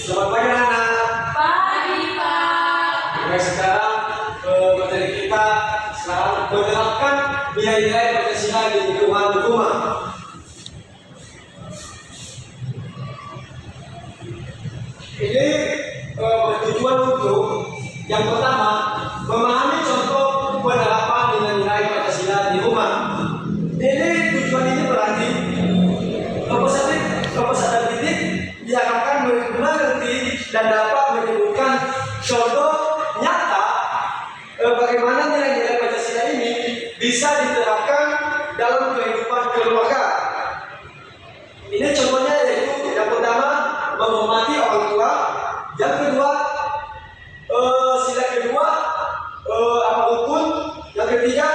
Selamat pagi anak-anak. Pagi, Pak. Oke, sekarang materi kita sekarang menerapkan nilai-nilai Pancasila di rumah-rumah. Ini bertujuan untuk yang pertama memahami contoh penerapan nilai-nilai Pancasila di rumah. Ini tujuan ini berarti peserta didik diharapkan mengerti dan dapat menyebutkan contoh nyata bagaimana nilai-nilai Pancasila ini bisa diterapkan dalam kehidupan keluarga. Ini contohnya yaitu yang pertama menghormati orang tua, yang kedua sila kedua rukun, yang ketiga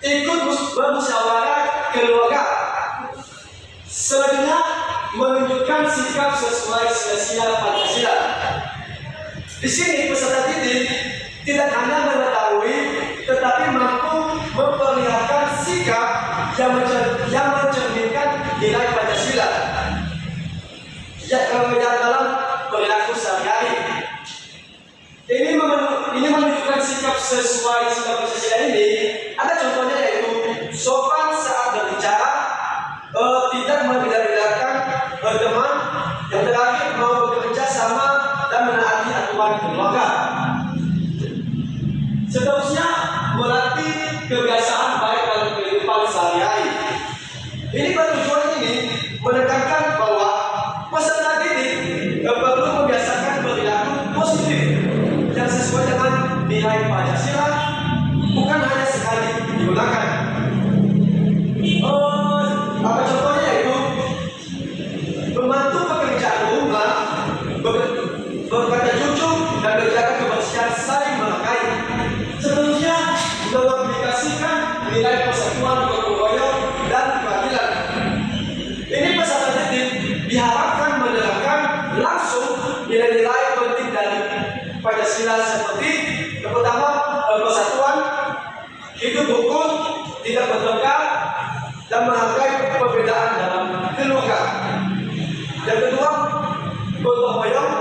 ikut bermusyawarah keluarga. Selanjutnya menunjukkan sikap sesuai sila-sila Pancasila. Di sini peserta didik tidak hanya mengetahui, tetapi mampu memperlihatkan sikap yang mencerminkan nilai Pancasila yang dalam perilaku sehari-hari. Ini menunjukkan sikap sesuai sila Pancasila ini. Ada contohnya yaitu sopan saat berbicara, tidak membeda-bedakan teman, yang terakhir mau bekerja sama dan menaati aturan keluarga. Seterusnya melatih kebiasaan baik dalam kehidupan sehari-hari. Ini bertujuan ini menekankan bahwa peserta didik perlu membiasakan perilaku positif yang sesuai dengan nilai Pancasila, bukan hanya sekali digunakan. Apa contohnya yaitu membantu pekerjaan rumah, berkata jujur dan menjaga kebersihan saling menghargai. Seterusnya mengaplikasikan nilai persatuan, gotong royong dan keadilan. Ini peserta didik diharapkan menerapkan langsung nilai-nilai penting dari Pancasila seperti yang pertama persatuan, hidup rukun, tidak bertengkar, dan menghargai perbedaan dalam keluarga. Yang kedua, gotong royong,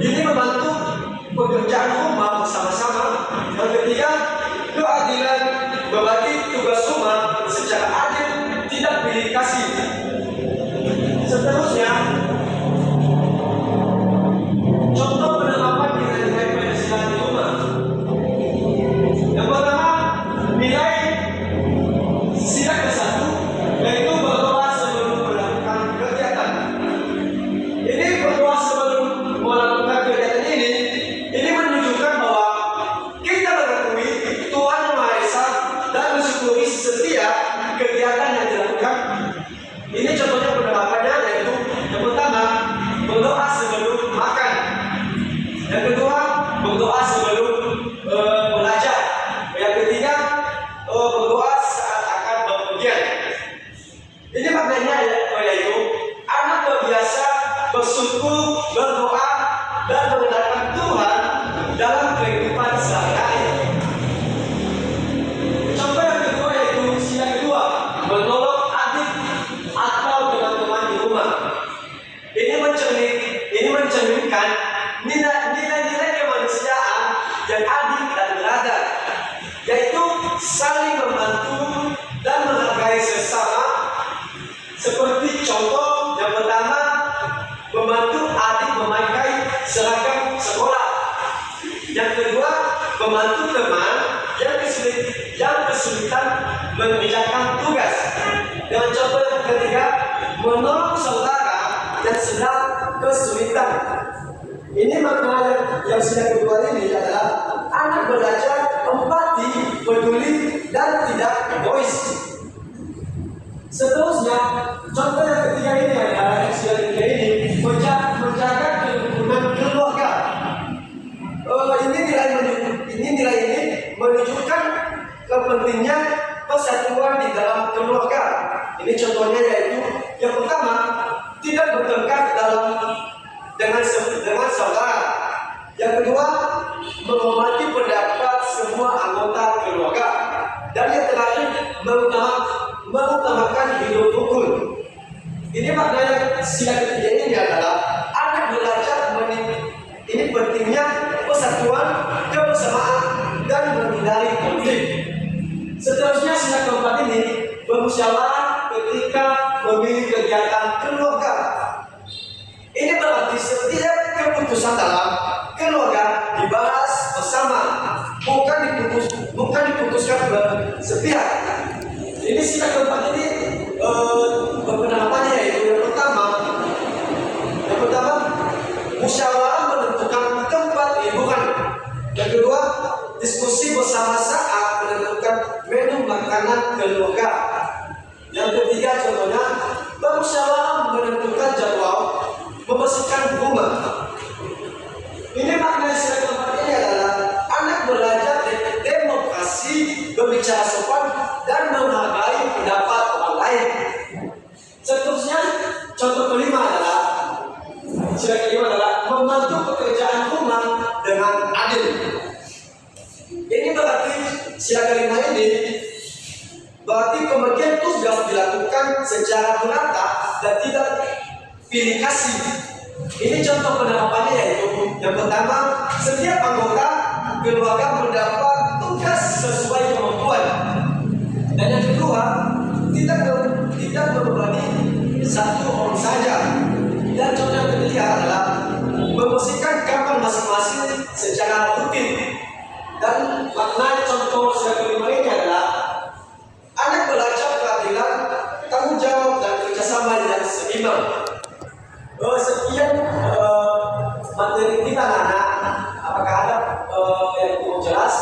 ini membantu pekerjaan rumah bersama-sama. Yang ketiga, keadilan, berbagi tugas rumah secara adil, tidak pilih kasih. Seterusnya, contoh penerapan nilai-nilai Pancasila di rumah. Yang pertama, nilai sila ke-1 yaitu berdoa sebelum melakukan kegiatan. Ini berdoa sebelum melakukan kegiatan ini menunjukkan bahwa kita mengakui Tuhan Yang Maha Esa dan mensyukuri setiap kegiatan yang dilakukan. Ini contohnya penerapannya yaitu yang pertama berdoa sebelum makan, yang kedua berdoa sebelum belajar, yang ketiga berdoa saat akan bepergian. Ini maknanya yaitu anak terbiasa bersyukur, berdoa, dan mengenalkan Tuhan dalam kehidupan sehari-hari. Contoh yang kedua yaitu sila kedua, menolong adik atau teman-teman di rumah. Ini mencerminkan nilai-nilai kemanusiaan yang adil dan beradab, yaitu saling membantu dan menghargai sesama. Seperti contoh yang pertama, membantu adik memakai seragam sekolah. Yang kedua, membantu teman yang kesulitan mengerjakan tugas. Dan contoh yang ketiga, menolong saudara yang sedang kesulitan. Ini makna yang sila kedua ini adalah anak belajar empati, peduli, dan tidak egois. Seterusnya, contoh yang ketiga ini adalah yang sila ketiga ini menjaga kerukunan keluarga. Ini nilai ini menunjukkan pentingnya persatuan di dalam keluarga. Ini contohnya yaitu yang pertama, tidak bertengkar dengan saudara. Yang kedua, menghormati pendapat semua anggota keluarga. Dan yang terakhir, mengutamakan hidup rukun. Ini maknanya sila ketiga ini adalah anak belajar bermusyawarah ketika memilih kegiatan keluarga. Ini berarti setiap keputusan dalam keluarga dibahas bersama, bukan diputuskan bersepihak. Ini sila keempat ini berpendapat yaitu yang pertama musyawarah menentukan tempat liburan. Yang kedua, diskusi bersama saat menentukan menu makanan keluarga. Yang ketiga contohnya, bermusyawarah menentukan jadwal membersihkan rumah. Ini makna sila keempat ini adalah anak belajar demokrasi, berbicara sopan dan menghargai pendapat orang lain. Seterusnya, contoh kelima adalah membantu pekerjaan rumah dengan adil. Ini berarti sila kelima ini berarti pembagian tugas dilakukan secara merata dan tidak pilih kasih. Ini contoh penerapannya yaitu yang pertama, setiap anggota keluarga mendapat tugas sesuai kemampuan. Dan yang kedua, tidak membebani satu orang saja. Dan contoh yang ketiga adalah membersihkan kamar masing-masing secara rutin. Dan makna contoh sila kelima ini adalah anak belajar keadilan, tanggung jawab dan kerjasama yang seimbang. Sekian materi kita anak. Apakah ada yang cukup jelas?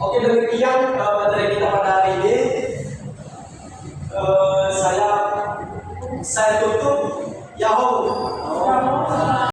Oke, demikian materi kita pada hari ini. Saya tutup. Yahoo.